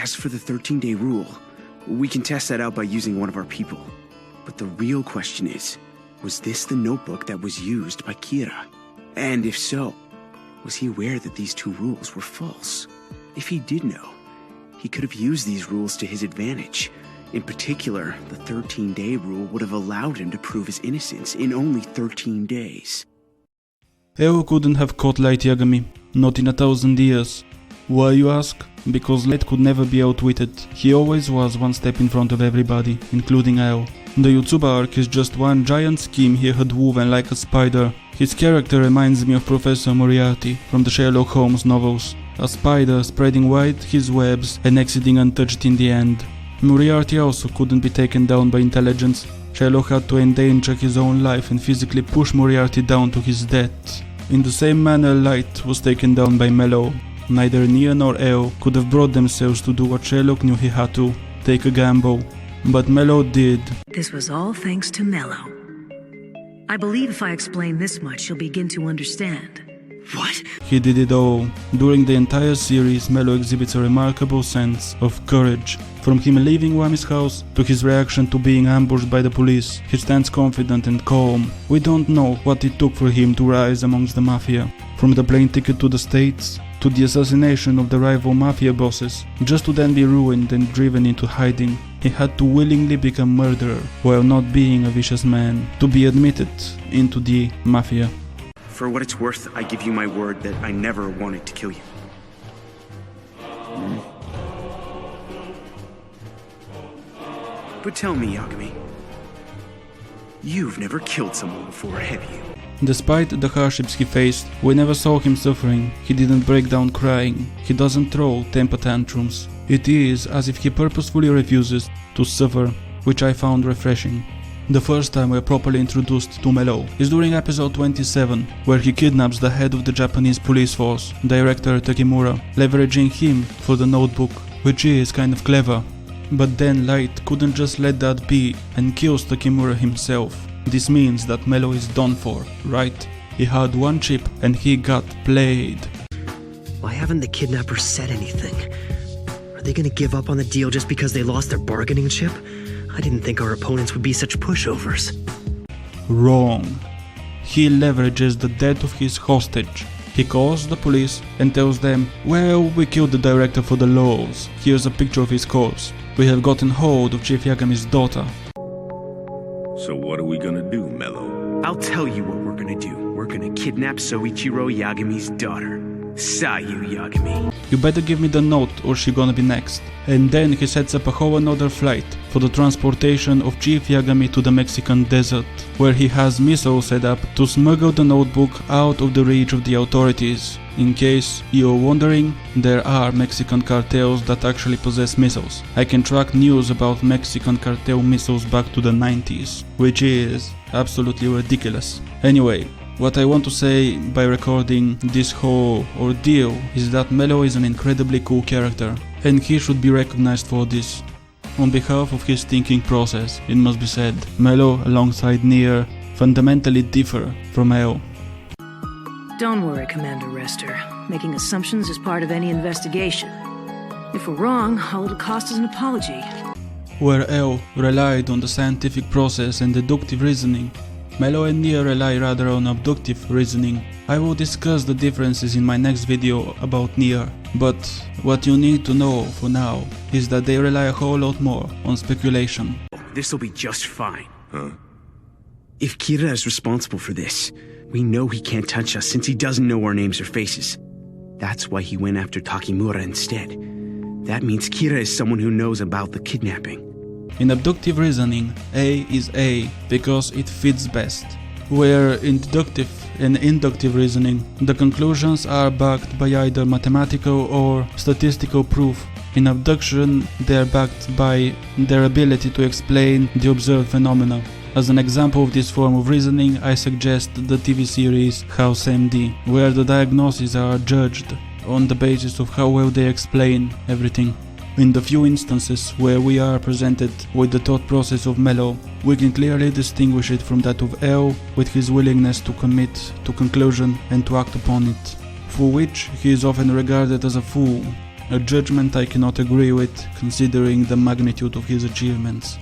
As for the 13-day rule, we can test that out by using one of our people. But the real question is, was this the notebook that was used by Kira? And if so, was he aware that these two rules were false? If he did know, he could have used these rules to his advantage. In particular, the 13-day rule would have allowed him to prove his innocence in only 13 days. Eo couldn't have caught Light Yagami, not in 1,000 years. Why, you ask? Because Light could never be outwitted. He always was one step in front of everybody, including Eo. The Yotsuba arc is just one giant scheme he had woven like a spider. His character reminds me of Professor Moriarty from the Sherlock Holmes novels. A spider spreading wide his webs and exiting untouched in the end. Moriarty also couldn't be taken down by intelligence. Sherlock had to endanger his own life and physically push Moriarty down to his death. In the same manner, Light was taken down by Mello. Neither Nia nor Eo could have brought themselves to do what Sherlock knew he had to, take a gamble. But Mello did. This was all thanks to Mello. I believe if I explain this much, you'll begin to understand. What? He did it all. During the entire series, Mello exhibits a remarkable sense of courage. From him leaving Wami's house to his reaction to being ambushed by the police, he stands confident and calm. We don't know what it took for him to rise amongst the mafia. From the plane ticket to the States, to the assassination of the rival mafia bosses, just to then be ruined and driven into hiding. He had to willingly become a murderer, while not being a vicious man, to be admitted into the mafia. For what it's worth, I give you my word that I never wanted to kill you. But tell me, Yagami, you've never killed someone before, have you? Despite the hardships he faced, we never saw him suffering. He didn't break down crying. He doesn't throw temper tantrums. It is as if he purposefully refuses to suffer, which I found refreshing. The first time we're properly introduced to Mello is during episode 27, where he kidnaps the head of the Japanese police force, Director Takemura, leveraging him for the notebook, which is kind of clever. But then Light couldn't just let that be and kills Takemura himself. This means that Mello is done for, right? He had one chip and he got played. Why haven't the kidnappers said anything? Are they gonna give up on the deal just because they lost their bargaining chip? I didn't think our opponents would be such pushovers. Wrong. He leverages the death of his hostage. He calls the police and tells them, well, we killed the director for the laws. Here's a picture of his corpse. We have gotten hold of Chief Yagami's daughter. So what are we gonna do, Mello? I'll tell you what we're gonna do. We're gonna kidnap Soichiro Yagami's daughter, Sayu Yagami. You better give me the note or she gonna be next. And then he sets up a whole another flight for the transportation of Chief Yagami to the Mexican desert, where he has missiles set up to smuggle the notebook out of the reach of the authorities. In case you're wondering, there are Mexican cartels that actually possess missiles. I can track news about Mexican cartel missiles back to the 90s, which is absolutely ridiculous. Anyway, what I want to say by recording this whole ordeal is that Mello is an incredibly cool character, and he should be recognized for this. On behalf of his thinking process, it must be said, Mello alongside Nier fundamentally differ from Eo. Don't worry, Commander Rester. Making assumptions is part of any investigation. If we're wrong, all it'll cost is an apology. Where Eo relied on the scientific process and deductive reasoning, Mello and Nier rely rather on abductive reasoning. I will discuss the differences in my next video about Nier, but what you need to know for now is that they rely a whole lot more on speculation. This'll be just fine. Huh? If Kira is responsible for this, we know he can't touch us since he doesn't know our names or faces. That's why he went after Takemura instead. That means Kira is someone who knows about the kidnapping. In abductive reasoning, A is A because it fits best. Where in deductive and inductive reasoning, the conclusions are backed by either mathematical or statistical proof. In abduction, they are backed by their ability to explain the observed phenomena. As an example of this form of reasoning, I suggest the TV series House MD, where the diagnoses are judged on the basis of how well they explain everything. In the few instances where we are presented with the thought process of Mello, we can clearly distinguish it from that of Eo with his willingness to commit to conclusion and to act upon it, for which he is often regarded as a fool. a judgment I cannot agree with considering the magnitude of his achievements.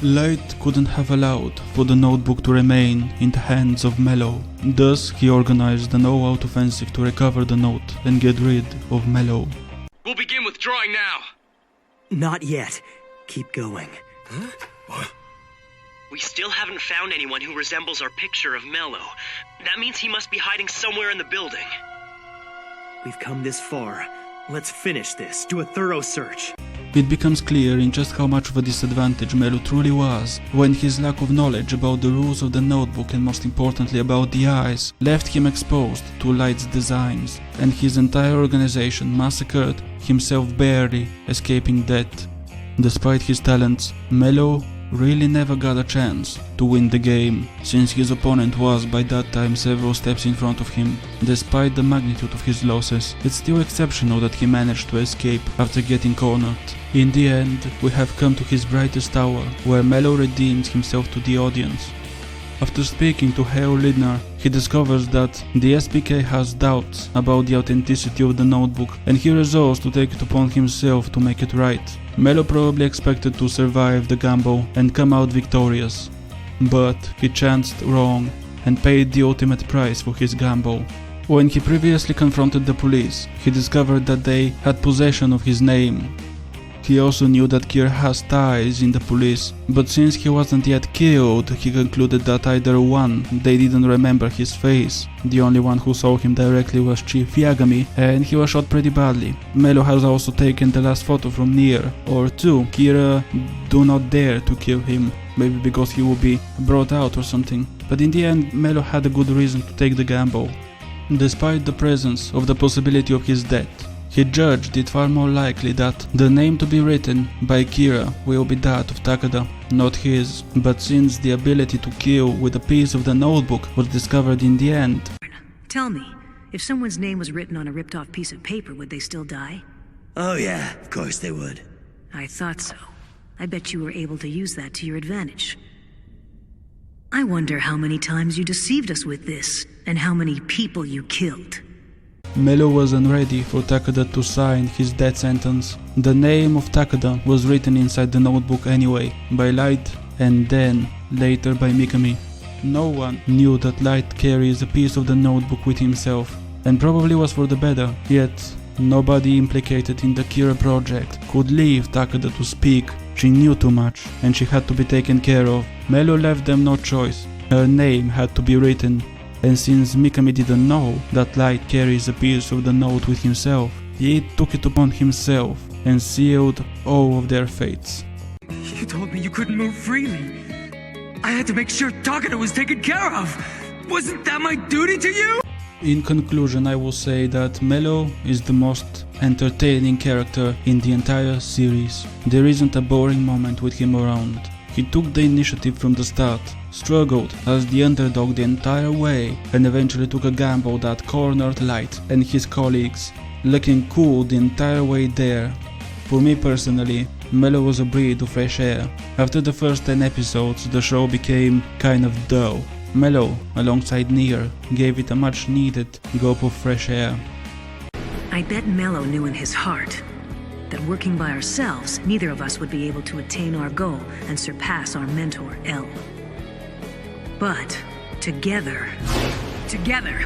Light couldn't have allowed for the notebook to remain in the hands of Mello. Thus, he organized an all-out offensive to recover the note and get rid of Mello. We'll begin withdrawing now. Not yet. Keep going. We still haven't found anyone who resembles our picture of Mello. That means he must be hiding somewhere in the building. We've come this far. Let's finish this. Do a thorough search. It becomes clear in just how much of a disadvantage Mello truly was when his lack of knowledge about the rules of the notebook and most importantly about the eyes left him exposed to Light's designs, and his entire organization massacred, himself barely escaping death. Despite his talents, Mello really never got a chance to win the game, since his opponent was by that time several steps in front of him. Despite the magnitude of his losses, it's still exceptional that he managed to escape after getting cornered. In the end, we have come to his brightest hour, where Mello redeems himself to the audience. After speaking to Herr Lindner, he discovers that the SPK has doubts about the authenticity of the notebook, and he resolves to take it upon himself to make it right. Mello probably expected to survive the gamble and come out victorious, but he chanced wrong and paid the ultimate price for his gamble. When he previously confronted the police, he discovered that they had possession of his name. He also knew that Kira has ties in the police, but since he wasn't yet killed, he concluded that either one, they didn't remember his face, the only one who saw him directly was Chief Yagami, and he was shot pretty badly. Mello has also taken the last photo from near, or two, Kira do not dare to kill him, maybe because he will be brought out or something, but in the end Mello had a good reason to take the gamble. Despite the presence of the possibility of his death, he judged it far more likely that the name to be written by Kira will be that of Takada, not his, but since the ability to kill with a piece of the notebook was discovered in the end. Tell me, if someone's name was written on a ripped-off piece of paper, would they still die? Oh yeah, of course they would. I thought so. I bet you were able to use that to your advantage. I wonder how many times you deceived us with this, and how many people you killed. Mello wasn't ready for Takada to sign his death sentence. The name of Takada was written inside the notebook anyway, by Light and then later by Mikami. No one knew that Light carries a piece of the notebook with himself, and probably was for the better, yet nobody implicated in the Kira project could leave Takada to speak. She knew too much, and she had to be taken care of. Mello left them no choice. Her name had to be written. And since Mikami didn't know that Light carries a piece of the note with himself, he took it upon himself and sealed all of their fates. You told me you couldn't move freely. I had to make sure Takada was taken care of. Wasn't that my duty to you? In conclusion, I will say that Mello is the most entertaining character in the entire series. There isn't a boring moment with him around. He took the initiative from the start, struggled as the underdog the entire way, and eventually took a gamble that cornered Light and his colleagues, looking cool the entire way there. For me personally, Mello was a breath of fresh air. After the first 10 episodes, the show became kind of dull. Mello, alongside Nier, gave it a much needed gulp of fresh air. I bet Mello knew in his heart that working by ourselves, neither of us would be able to attain our goal and surpass our mentor, L. But together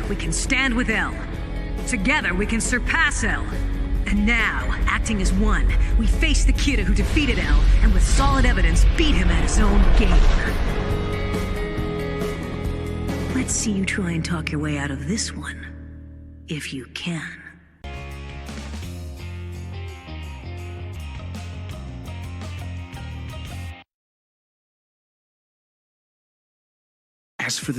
we can stand with L. Together we can surpass L. And now, acting as one, we face the kid who defeated L and with solid evidence beat him at his own game. Let's see you try and talk your way out of this one, if you can. As for the